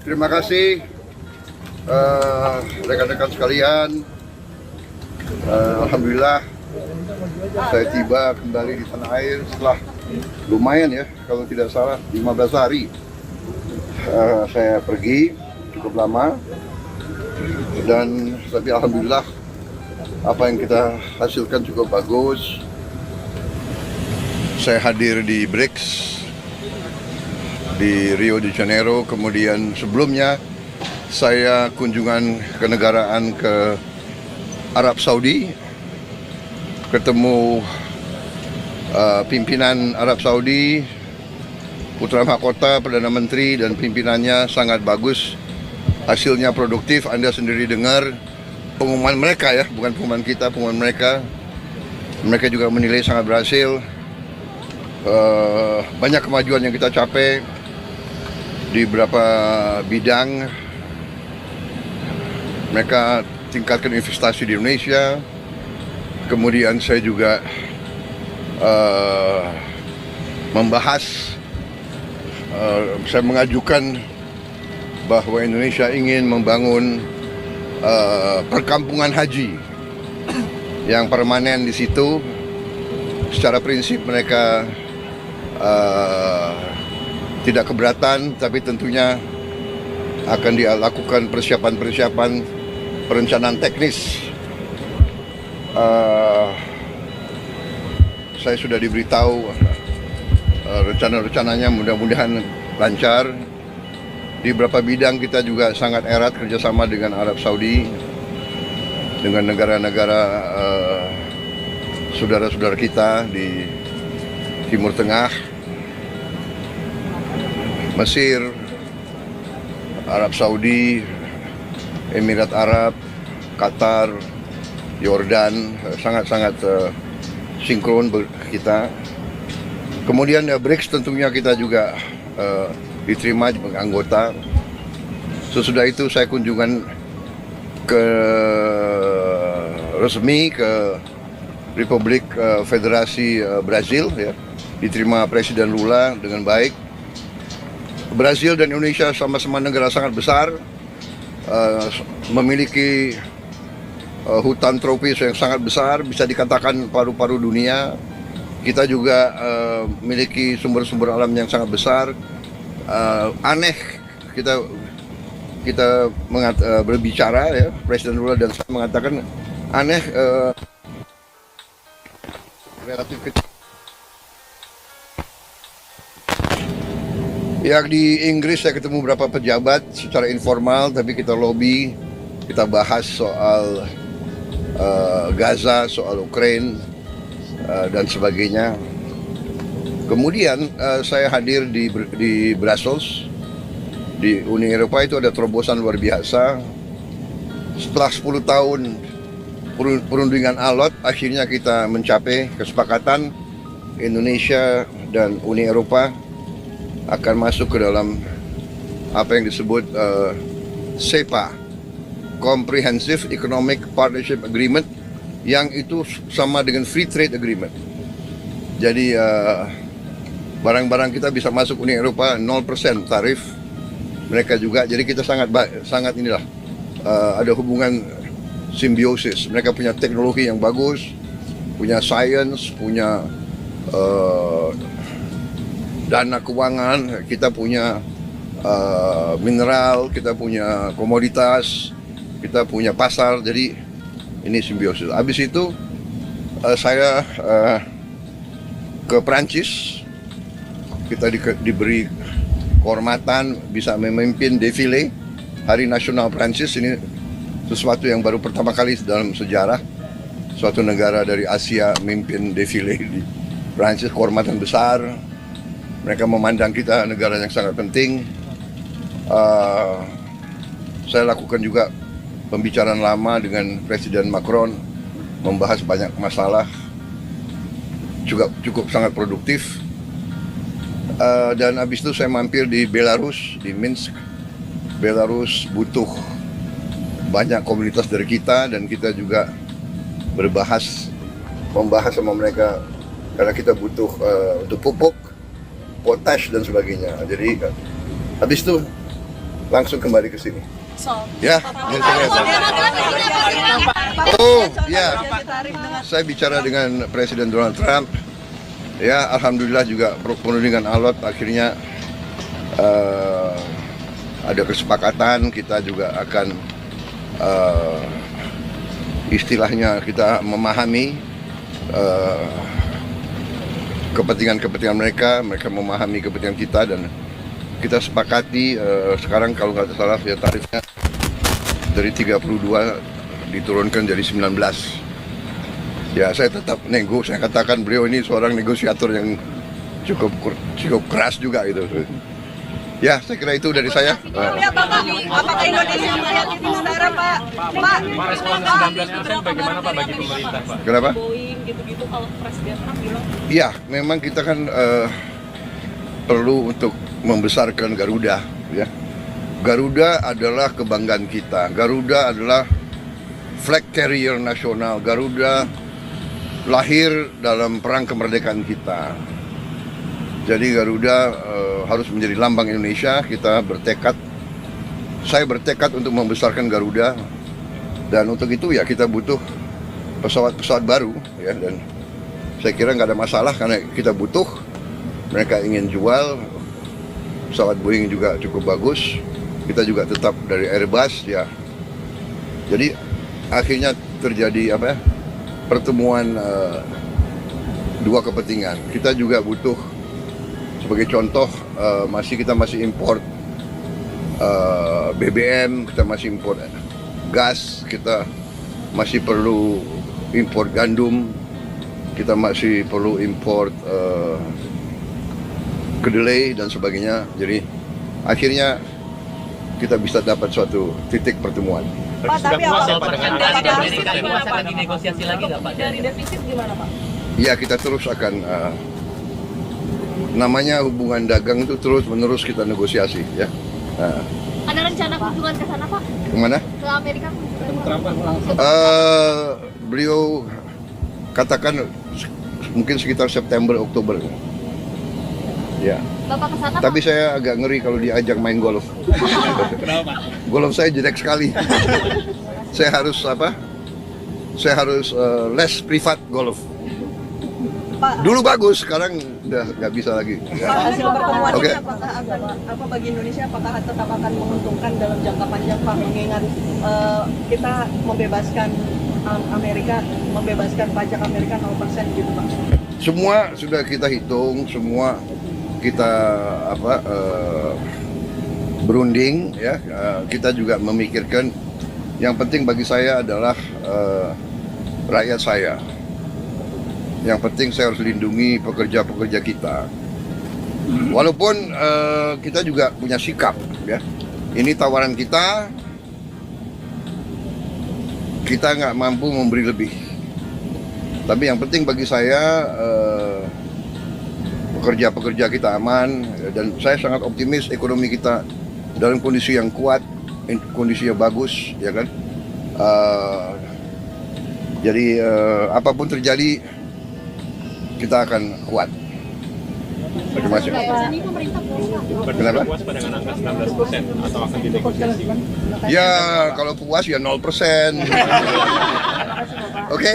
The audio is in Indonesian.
terima kasih rekan-rekan sekalian. Alhamdulillah saya tiba kembali di tanah air setelah lumayan ya, kalau tidak salah 15 hari saya pergi, cukup lama. Dan tapi alhamdulillah apa yang kita hasilkan cukup bagus. Saya hadir di BRICS di Rio de Janeiro, kemudian sebelumnya saya kunjungan kenegaraan ke Arab Saudi, ketemu pimpinan Arab Saudi, Putra Mahkota, Perdana Menteri dan pimpinannya sangat bagus, hasilnya produktif. Anda sendiri dengar pengumuman mereka ya, bukan pengumuman kita, pengumuman mereka. Mereka juga menilai sangat berhasil. Banyak kemajuan yang kita capai di beberapa bidang. Mereka tingkatkan investasi di Indonesia. Kemudian saya juga membahas, saya mengajukan bahwa Indonesia ingin membangun perkampungan haji yang permanen di situ. Secara prinsip mereka tidak keberatan, tapi tentunya akan dilakukan persiapan-persiapan perencanaan teknis. Saya sudah diberitahu rencana-rencananya, mudah-mudahan lancar. Di beberapa bidang kita juga sangat erat kerjasama dengan Arab Saudi, dengan negara-negara saudara-saudara kita di Timur Tengah, Mesir, Arab Saudi, Emirat Arab, Qatar, Yordan, sangat-sangat sinkron kita. Kemudian BRICS tentunya kita juga diterima sebagai anggota. Sesudah itu saya kunjungan resmi ke Republik Federasi Brazil ya, diterima Presiden Lula dengan baik. Brazil dan Indonesia sama-sama negara sangat besar, memiliki hutan tropis yang sangat besar, bisa dikatakan paru-paru dunia. Kita juga memiliki sumber-sumber alam yang sangat besar. Aneh kita berbicara ya, Presiden Lula dan saya mengatakan aneh, relatif kecil. Ya, di Inggris saya ketemu beberapa pejabat secara informal, tapi kita lobby, kita bahas soal Gaza, soal Ukraina dan sebagainya. Kemudian saya hadir di Brussels, di Uni Eropa. Itu ada terobosan luar biasa. Setelah 10 tahun perundingan alot, akhirnya kita mencapai kesepakatan Indonesia dan Uni Eropa akan masuk ke dalam apa yang disebut CEPA, Comprehensive Economic Partnership Agreement, yang itu sama dengan Free Trade Agreement. Jadi barang-barang kita bisa masuk Uni Eropa 0% tarif, mereka juga. Jadi kita sangat inilah ada hubungan simbiosis. Mereka punya teknologi yang bagus, punya sains, punya dana keuangan, kita punya mineral, kita punya komoditas, kita punya pasar. Jadi ini simbiosis. Habis itu saya ke Prancis. Kita diberi kehormatan bisa memimpin defile Hari Nasional Prancis. Ini sesuatu yang baru pertama kali dalam sejarah suatu negara dari Asia memimpin defile di Prancis. Kehormatan besar. Mereka memandang kita negara yang sangat penting. Saya lakukan juga pembicaraan lama dengan Presiden Macron, membahas banyak masalah, juga cukup sangat produktif. Dan habis itu saya mampir di Belarus, di Minsk. Belarus butuh banyak komunitas dari kita, dan kita juga membahas sama mereka karena kita butuh untuk pupuk, potash dan sebagainya. Jadi habis itu langsung kembali ke sini. So, Ya, oh ya, saya bicara dengan Presiden Donald Trump. Ya, alhamdulillah juga penuh dengan alot. Akhirnya ada kesepakatan, kita juga akan istilahnya kita memahami kepentingan mereka memahami kepentingan kita, dan kita sepakati sekarang kalau nggak salah ya tarifnya dari 32 diturunkan jadi 19. Ya, saya tetap nego, saya katakan beliau ini seorang negosiator yang cukup keras juga gitu. Ya, saya kira itu dari saya. Ya, Bapak, apakah Indonesia melihat itu sekarang, Pak? Pak, respon 19% bagaimana Pak bagi pemerintah, Pak? Kenapa? Boeing gitu-gitu kalau Presiden Trump bilang. Ya, memang kita kan perlu untuk membesarkan Garuda, ya. Garuda adalah kebanggaan kita. Garuda adalah flag carrier nasional. Garuda lahir dalam perang kemerdekaan kita. Jadi Garuda harus menjadi lambang Indonesia. Kita bertekad, saya bertekad untuk membesarkan Garuda, dan untuk itu ya kita butuh pesawat-pesawat baru, ya. Dan saya kira nggak ada masalah karena kita butuh. Mereka ingin jual pesawat Boeing juga cukup bagus. Kita juga tetap dari Airbus, ya. Jadi akhirnya terjadi apa? Pertemuan dua kepentingan. Kita juga butuh, sebagai contoh, kita masih import BBM, kita masih import gas, kita masih perlu import gandum, kita masih perlu import kedelai dan sebagainya. Jadi akhirnya kita bisa dapat suatu titik pertemuan. Pak, tapi Pak dengan lagi negosiasi lagi nggak Pak? dari defisit gimana, Pak? Ya, kita terus akan namanya hubungan dagang itu terus-menerus kita negosiasi, ya. Nah, Ada rencana kunjungan ke sana, Pak? kemana? Ke Amerika kunjungan? Beliau katakan mungkin sekitar September Oktober. Ya. Bapak ke sana, Pak? Tapi saya agak ngeri kalau diajak main golf. Kenapa? Golf saya jelek sekali. Saya harus apa? Saya harus les privat golf. Pak, Dulu bagus, sekarang udah nggak bisa lagi. Pak, Ya. hasil pertemuan Oke. ini apakah akan bagi Indonesia apakah tetap akan menguntungkan dalam jangka panjang, Pak, mengingat kita membebaskan Amerika, membebaskan pajak Amerika 0% gitu, Pak? Semua sudah kita hitung, semua kita berunding, ya. Kita juga memikirkan yang penting bagi saya adalah rakyat saya. Yang penting saya harus lindungi pekerja-pekerja kita. Walaupun kita juga punya sikap, ya. Ini tawaran kita nggak mampu memberi lebih. Tapi yang penting bagi saya pekerja-pekerja kita aman, dan saya sangat optimis ekonomi kita dalam kondisi yang kuat, kondisinya bagus, ya kan. Jadi apapun terjadi kita akan kuat. Terima kasih. Ini pemerintah puas, Pak. Kenapa? Puas Pak dengan angka 19% atau akan dinegosiasi? Ya, kalau puas ya 0%. Oke?